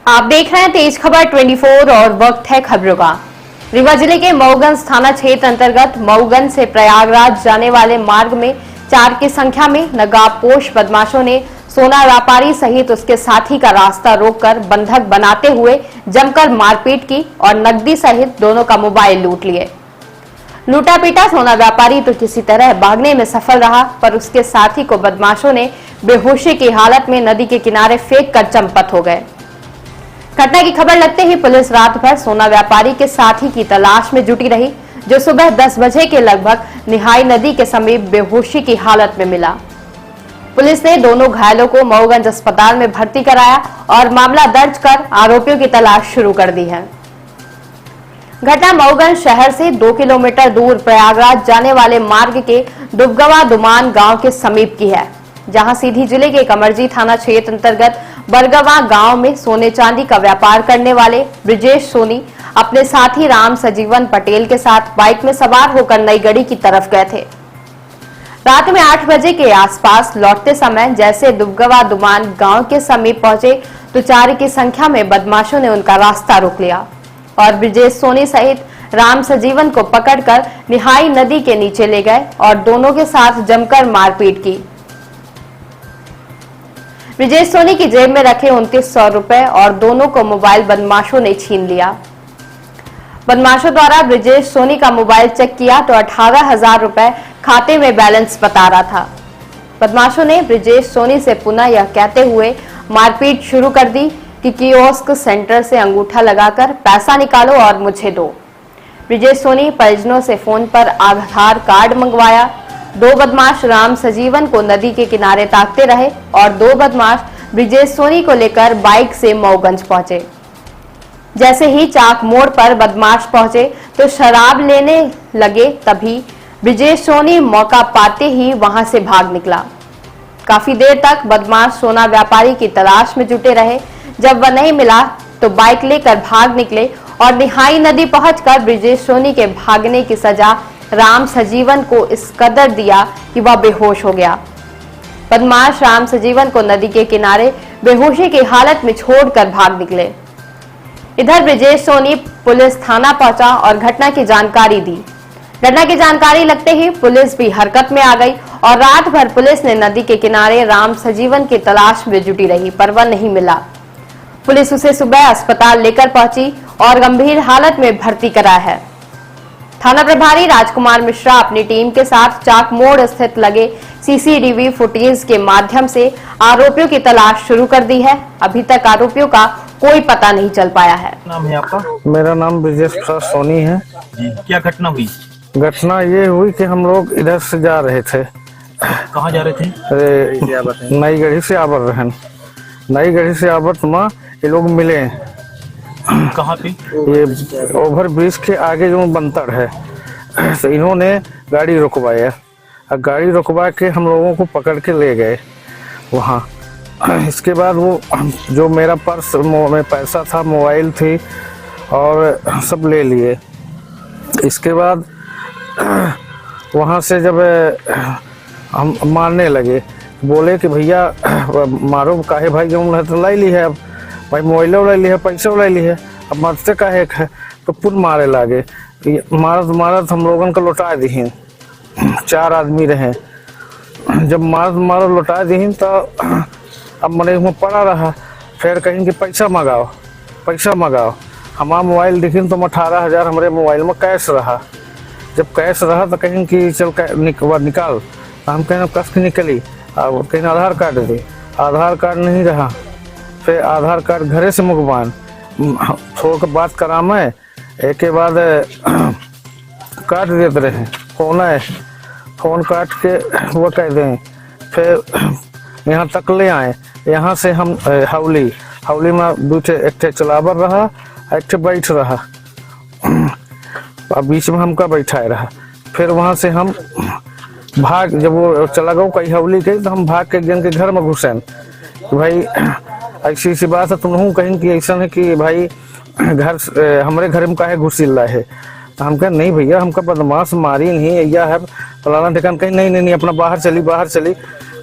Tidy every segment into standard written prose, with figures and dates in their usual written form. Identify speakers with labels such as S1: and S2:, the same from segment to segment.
S1: आप देख रहे हैं तेज खबर 24 और वक्त है खबरों का। रीवा जिले के मऊगंज थाना क्षेत्र अंतर्गत मऊगंज से प्रयागराज जाने वाले मार्ग में 4 की संख्या में नकाबपोश बदमाशों ने सोना व्यापारी सहित उसके साथी का रास्ता रोककर बंधक बनाते हुए जमकर मारपीट की और नकदी सहित दोनों का मोबाइल लूट लिए। लूटा पीटा सोना व्यापारी तो किसी तरह भागने में सफल रहा, पर उसके साथी को बदमाशों ने बेहोशी की हालत में नदी के किनारे फेंक कर चंपत हो गए। घटना की खबर लगते ही पुलिस रात भर सोना व्यापारी के साथी की तलाश में जुटी रही, जो सुबह 10 बजे के लगभग निहाई नदी के समीप बेहोशी की हालत में मिला। पुलिस ने दोनों घायलों को मऊगंज अस्पताल में भर्ती कराया और मामला दर्ज कर आरोपियों की तलाश शुरू कर दी है। घटना मऊगंज शहर से 2 किलोमीटर दूर प्रयागराज जाने वाले मार्ग के दुबगवा दुमान गांव के समीप की है, जहां सीधी जिले के कमरजी थाना क्षेत्र अंतर्गत बरगवा गांव में सोने चांदी का व्यापार करने वाले ब्रिजेश सोनी अपने साथी राम सजीवन पटेल के साथ बाइक में सवार होकर नई गढ़ी की तरफ गए थे। रात में 8 बजे के आसपास लौटते समय जैसे दुबगवा दुमान गांव के समीप पहुंचे तो 4 की संख्या में बदमाशों ने उनका रास्ता रोक लिया और ब्रिजेश सोनी सहित राम सजीवन को पकड़कर निहाई नदी के नीचे ले गए और दोनों के साथ जमकर मारपीट की। ब्रिजेश सोनी की जेब में रखे 2900 रुपए और दोनों को मोबाइल बदमाशों ने छीन लिया। बदमाशों द्वारा ब्रिजेश सोनी का मोबाइल चेक किया तो 18,000 रुपए खाते में बैलेंस बता रहा था। बदमाशों ने ब्रिजेश सोनी से पुनः यह कहते हुए मारपीट शुरू कर दी कि कियोस्क सेंटर से अंगूठा लगाकर पैसा निकालो और मुझे दो। ब्रिजेश सोनी परिजनों से फोन पर आधार कार्ड मंगवाया। 2 बदमाश राम सजीवन को नदी के किनारे ताकते रहे और 2 बदमाश ब्रिजेश सोनी को लेकर बाइक से मऊगंज पहुंचे। जैसे ही चाक मोड़ पर बदमाश पहुंचे तो शराब लेने लगे, तभी ब्रिजेश सोनी मौका पाते ही वहां से भाग निकला। काफी देर तक बदमाश सोना व्यापारी की तलाश में जुटे रहे। जब वह नहीं मिला तो बाइक लेकर भाग निकले और निहाई नदी पहुंचकर ब्रिजेश सोनी के भागने की सजा राम सजीवन को इस कदर दिया कि वह बेहोश हो गया। बदमाश राम सजीवन को नदी के किनारे बेहोशी की हालत में छोड़कर भाग निकले। इधर ब्रिजेश सोनी पुलिस थाना पहुंचा और घटना की जानकारी दी। घटना की जानकारी लगते ही पुलिस भी हरकत में आ गई और रात भर पुलिस ने नदी के किनारे राम सजीवन की तलाश में जुटी रही, पर वह नहीं मिला। पुलिस उसे सुबह अस्पताल लेकर पहुंची और गंभीर हालत में भर्ती कराया है। थाना प्रभारी राजकुमार मिश्रा अपनी टीम के साथ चाक मोड़ स्थित लगे सीसीटीवी फुटेज के माध्यम से आरोपियों की तलाश शुरू कर दी है। अभी तक आरोपियों का कोई पता नहीं चल पाया है।
S2: नाम है आपका?
S3: मेरा नाम ब्रिजेश प्रसाद सोनी है
S2: जी। क्या घटना हुई?
S3: घटना ये हुई कि हम लोग इधर से जा रहे थे।
S2: कहाँ जा रहे थे?
S3: अरे नई गढ़ी से आवर रहन। नई गढ़ी से आवत में ये लोग मिले।
S2: कहाँ पे?
S3: ये ओवर ब्रिज के आगे जो बनतर है, तो इन्होंने गाड़ी रुकवाया और गाड़ी रुकवा के हम लोगों को पकड़ के ले गए वहाँ। इसके बाद वो जो मेरा पर्स में पैसा था, मोबाइल थी और सब ले लिए। इसके बाद वहाँ से जब हम मारने लगे, बोले कि भैया मारो काहे भाई, जो तो लाई ली है, अब भाई मोबाइल उड़ा ली है, पैसा उड़ा ली है, अब मरते काहे है, तो पुन मारे लागे। मारत मारत हम लोगन को लौटा दी। 4 आदमी रहे। जब मारत लौटा दी तो अब मने में पड़ा रहा। फिर कहीं कि पैसा मंगाओ, पैसा मंगाओ। हमारा मोबाइल देखी तो 18,000 हमारे मोबाइल में कैश रहा। जब कैश रहा तो कहीं कि चल निकाल, तो हम कहीं कस के निकली। अब कहीं आधार कार्ड दे, आधार कार्ड नहीं रहा। फिर आधार कार्ड घरे से मुकबान छोड़ कर बात करा मैं, एक के बाद काट देते रहे फोन काट के वो कह दें। फिर यहाँ तक ले आए। यहाँ से हम हौली में दूसरे एक चलावर रहा, एक बैठ रहा, बीच में हमका बैठाए रहा। फिर वहाँ से हम भाग, जब वो चला गया कहीं हौली के, तो हम भाग के जन के घर में घुसे। भाई ऐसी सी बात है, तुम कहीं कि ऐसा है कि भाई घर हमारे घर में काहे घुसिल रहा है। तो हम कहें नहीं भैया, हमका बदमाश मारी नहीं या है फलाना ठिकाना। कहीं नहीं अपना बाहर चली।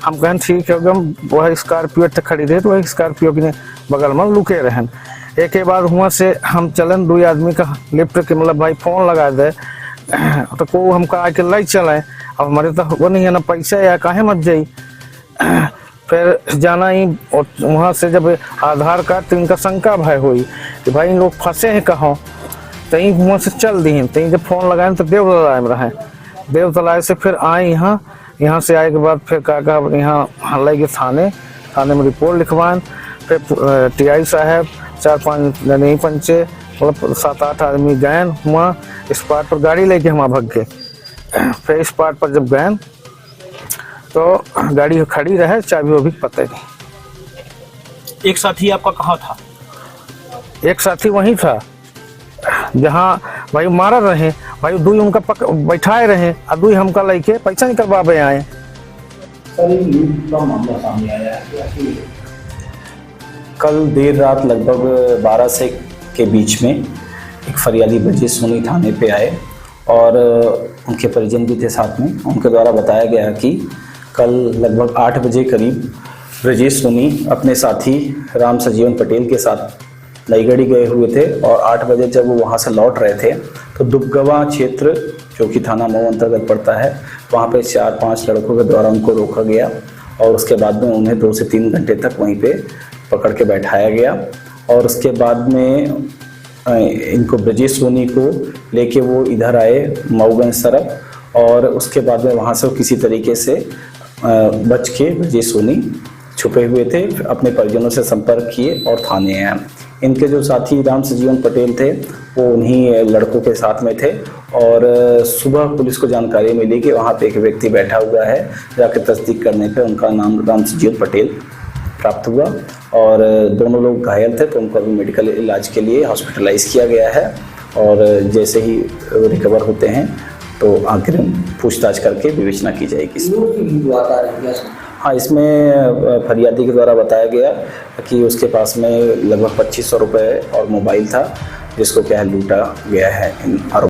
S3: हम कहें ठीक है, हम वह स्कॉर्पियो खड़ी रहे, तो वही स्कॉर्पियो की बगल में लुके रहन। एक के बाद हुआ से हम चलन 2 आदमी का लिफ्ट के मतलब भाई फोन लगा दे तो को हमका आके ले चले। अब हमारे तो वो नहीं है ना पैसा या काहे मत जाई। फिर जाना ही और वहाँ से जब आधार कार्ड तो इनका शंका भय हुई कि भाई इन लोग फंसे हैं कहाँ। तहीं वहाँ से चल दी तहीं जब फोन लगाए तो देवतलाय में रहे। देवतलाय से फिर आए यहाँ से आए के बाद फिर का यहाँ ले गए थाने में रिपोर्ट लिखवाएं। फिर टीआई साहब 4-5 नहीं पंचे मतलब 7-8 आदमी गए वहाँ स्पॉट पर गाड़ी लेके हम भग गए। फिर स्पॉट पर जब गए तो गाड़ी खड़ी रहे, चाबी वो भी पता नहीं।
S2: एक साथी आपका कहाँ था?
S3: एक साथी वहीं था जहाँ भाई मारा रहे, भाई 2 उनका बैठाए रहे और 2 हमका लेके पैसा निकलवावे आए।
S4: कल देर रात लगभग 12 से के बीच में एक फरियादी ब्रजेश सोनी थाने पे आए और उनके परिजन भी थे साथ में। उनके द्वारा बताया गया कि कल लगभग 8 बजे करीब ब्रजेश सोनी अपने साथी राम सजीवन पटेल के साथ नईगढ़ी गए हुए थे और 8 बजे जब वो वहाँ से लौट रहे थे तो दुबगवा क्षेत्र जो कि थाना मऊ अंतर्गत पड़ता है वहाँ पे 4-5 लड़कों के द्वारा उनको रोका गया और उसके बाद में उन्हें 2 से 3 घंटे तक वहीं पे पकड़ के बैठाया गया। और उसके बाद में इनको ब्रजेश सोनी को लेके वो इधर आए मऊगंज तरफ और उसके बाद में वहाँ से वो किसी तरीके से बच के ब्रजेश सोनी छुपे हुए थे, अपने परिजनों से संपर्क किए और थाने आए। इनके जो साथी राम सजीवन पटेल थे वो उन्हीं लड़कों के साथ में थे और सुबह पुलिस को जानकारी मिली कि वहाँ पे एक व्यक्ति बैठा हुआ है। जाकर तस्दीक करने पे उनका नाम राम सजीवन पटेल प्राप्त हुआ और दोनों लोग घायल थे तो उनको अभी मेडिकल इलाज के लिए हॉस्पिटलाइज किया गया है और जैसे ही रिकवर होते हैं तो अग्रिम पूछताछ करके विवेचना की जाएगी। हाँ, इसमें फरियादी के द्वारा बताया गया कि उसके पास में लगभग 2500 रुपये और मोबाइल था जिसको क्या है लूटा गया है इन आरोप